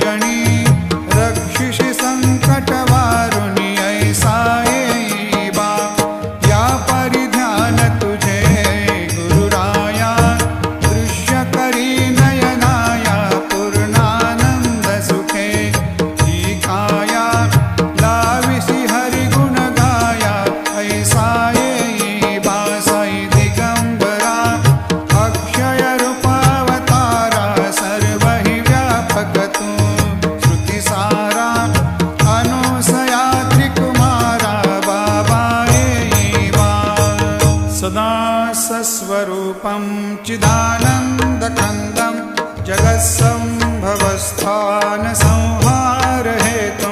जनी रक्षिषि संकटवारुणी ऐसा येई बा या परिध्यान तुझे गुरुराया दृश्य करी नयनाया पूर्णानंद सुखे ही काया लाविसी हरिगुण गाया ऐसा येई बा साई दिगंबरा अक्षय रूपावतारा सर्व हि व्यापक तू श्रुति सारा अनुसया त्रिकुमारा बाबा येई बा सदा सस्वरूपं चिदानन्दकन्दं जगत्सम्भवस्थान संहार हेतु